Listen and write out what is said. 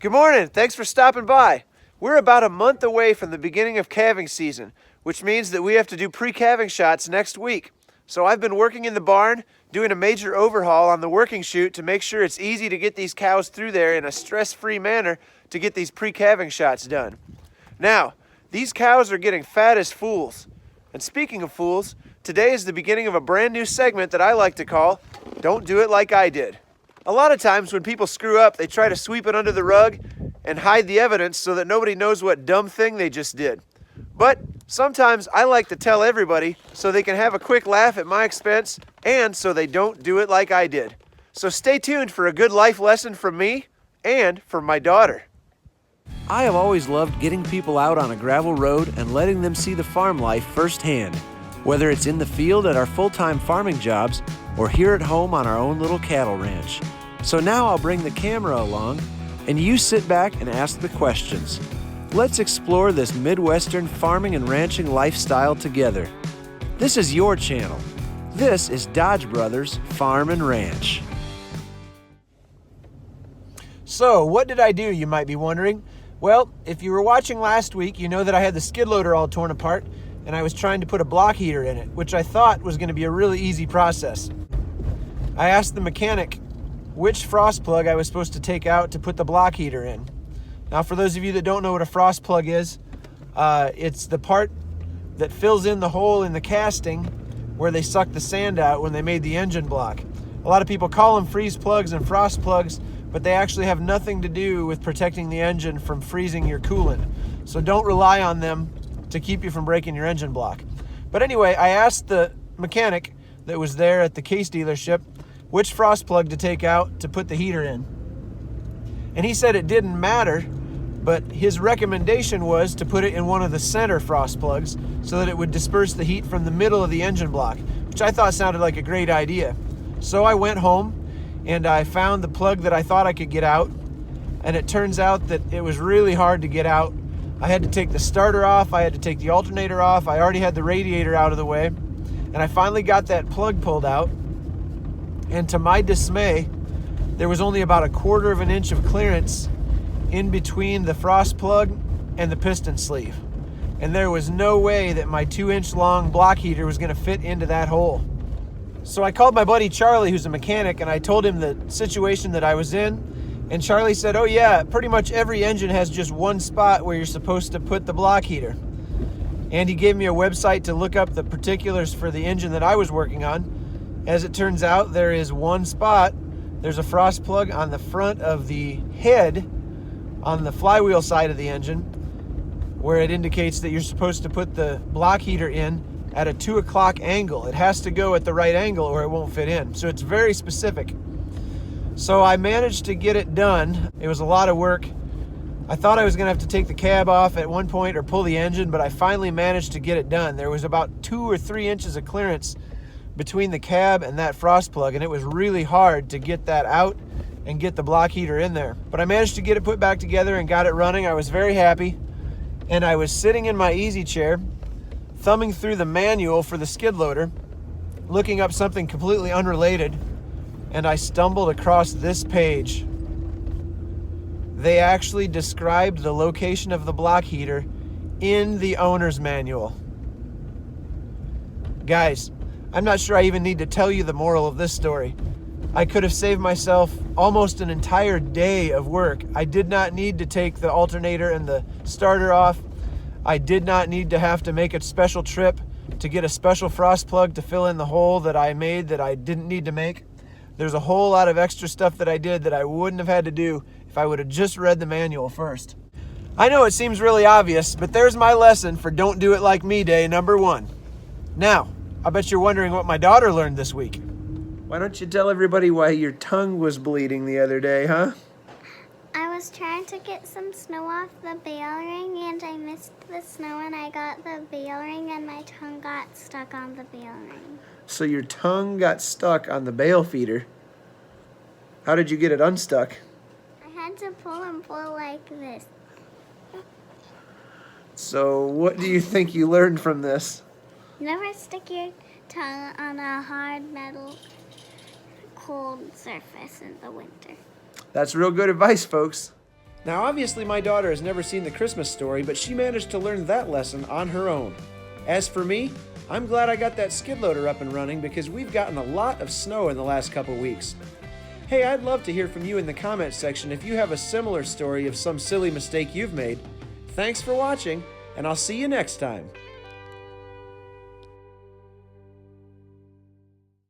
Good morning. Thanks for stopping by. We're about a month away from the beginning of calving season, which means that we have to do pre-calving shots next week. So I've been working in the barn, doing a major overhaul on the working chute to make sure it's easy to get these cows through there in a stress-free manner to get these pre-calving shots done. Now, these cows are getting fat as fools. And speaking of fools, today is the beginning of a brand new segment that I like to call Don't Do It Like I Did. A lot of times when people screw up, they try to sweep it under the rug and hide the evidence so that nobody knows what dumb thing they just did. But sometimes I like to tell everybody so they can have a quick laugh at my expense and so they don't do it like I did. So stay tuned for a good life lesson from me and from my daughter. I have always loved getting people out on a gravel road and letting them see the farm life firsthand, whether it's in the field at our full-time farming jobs or here at home on our own little cattle ranch. So now I'll bring the camera along and you sit back and ask the questions. Let's explore this Midwestern farming and ranching lifestyle together. This is your channel. This is Dodge Brothers Farm and Ranch. So, what did I do, you might be wondering? Well, if you were watching last week, you know that I had the skid loader all torn apart and I was trying to put a block heater in it, which I thought was going to be a really easy process. I asked the mechanic which frost plug I was supposed to take out to put the block heater in. Now, for those of you that don't know what a frost plug is, it's the part that fills in the hole in the casting where they suck the sand out when they made the engine block. A lot of people call them freeze plugs and frost plugs, but they actually have nothing to do with protecting the engine from freezing your coolant. So don't rely on them to keep you from breaking your engine block. But anyway, I asked the mechanic that was there at the Case dealership which frost plug to take out to put the heater in. And he said it didn't matter, but his recommendation was to put it in one of the center frost plugs so that it would disperse the heat from the middle of the engine block, which I thought sounded like a great idea. So I went home and I found the plug that I thought I could get out, and it turns out that it was really hard to get out. I had to take the starter off, I had to take the alternator off, I already had the radiator out of the way, and I finally got that plug pulled out, and to my dismay, there was only about 1/4 of an inch of clearance in between the frost plug and the piston sleeve. And there was no way that my 2-inch long block heater was going to fit into that hole. So I called my buddy Charlie, who's a mechanic, and I told him the situation that I was in. And Charlie said, oh yeah, pretty much every engine has just one spot where you're supposed to put the block heater. And he gave me a website to look up the particulars for the engine that I was working on. As it turns out, there is one spot. There's a frost plug on the front of the head on the flywheel side of the engine where it indicates that you're supposed to put the block heater in at a 2 o'clock angle. It has to go at the right angle or it won't fit in. So it's very specific. So I managed to get it done. It was a lot of work. I thought I was gonna have to take the cab off at one point or pull the engine, but I finally managed to get it done. There was about 2 or 3 inches of clearance between the cab and that frost plug, and it was really hard to get that out and get the block heater in there. But I managed to get it put back together and got it running. I was very happy. And I was sitting in my easy chair, thumbing through the manual for the skid loader, looking up something completely unrelated, and I stumbled across this page. They actually described the location of the block heater in the owner's manual. Guys, I'm not sure I even need to tell you the moral of this story. I could have saved myself almost an entire day of work. I did not need to take the alternator and the starter off. I did not need to have to make a special trip to get a special frost plug to fill in the hole that I made that I didn't need to make. There's a whole lot of extra stuff that I did that I wouldn't have had to do if I would have just read the manual first. I know it seems really obvious, but there's my lesson for Don't Do It Like Me Day number 1. Now, I bet you're wondering what my daughter learned this week. Why don't you tell everybody why your tongue was bleeding the other day, huh? I was trying to get some snow off the bale ring and I missed the snow and I got the bale ring and my tongue got stuck on the bale ring. So your tongue got stuck on the bale feeder. How did you get it unstuck? I had to pull and pull like this. So what do you think you learned from this? Never stick your tongue on a hard metal cold surface in the winter. That's real good advice, folks. Now, obviously, my daughter has never seen the Christmas Story, but she managed to learn that lesson on her own. As for me, I'm glad I got that skid loader up and running because we've gotten a lot of snow in the last couple weeks. Hey, I'd love to hear from you in the comments section if you have a similar story of some silly mistake you've made. Thanks for watching, and I'll see you next time.